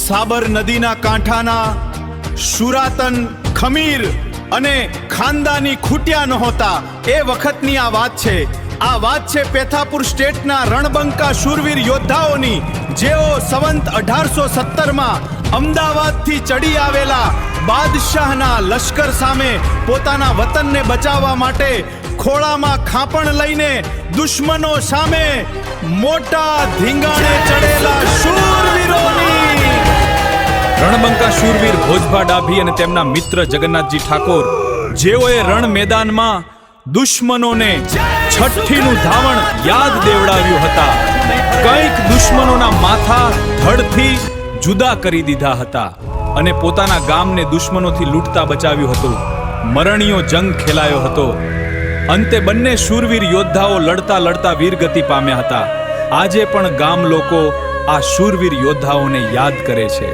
સાબર નદીના કાંઠાના શુરાતન ખમીર અને ખાનદાની ખૂટ્યા નહોતા એ વખતની આ વાત છે. આ વાત છે પેથાપુર સ્ટેટના રણબંકા શૂરવીર યોદ્ધાઓની, જેઓ સંવંત 1817માં અમદાવાદથી ચડી આવેલા બાદશાહના લશ્કર સામે પોતાના વતનને બચાવવા માટે ખોળામાં ખાપણ લઈને દુશ્મનો સામે મોટા ધીંગાણે ચડેલા શૂરવીરોની. રણબંકા શૂરવીર ભોજભા ડાભી અને તેમના મિત્ર જગન્નાથજી ઠાકોર, જેઓએ રણ મેદાનમાં દુશ્મનોને છઠ્ઠીનું ધાવણ યાદ દેવડાવ્યું હતા. કંઈક દુશ્મનોના માથા ધડથી જુદા કરી દીધા હતા અને પોતાના ગામને દુશ્મનોથી લૂંટતા બચાવ્યું હતું. મરણીયો જંગ ખેલાયો હતો. અંતે બંને શૂરવીર યોદ્ધાઓ લડતા લડતા વીરગતિ પામ્યા હતા. આજે પણ ગામ લોકો આ શૂરવીર યોદ્ધાઓને યાદ કરે છે.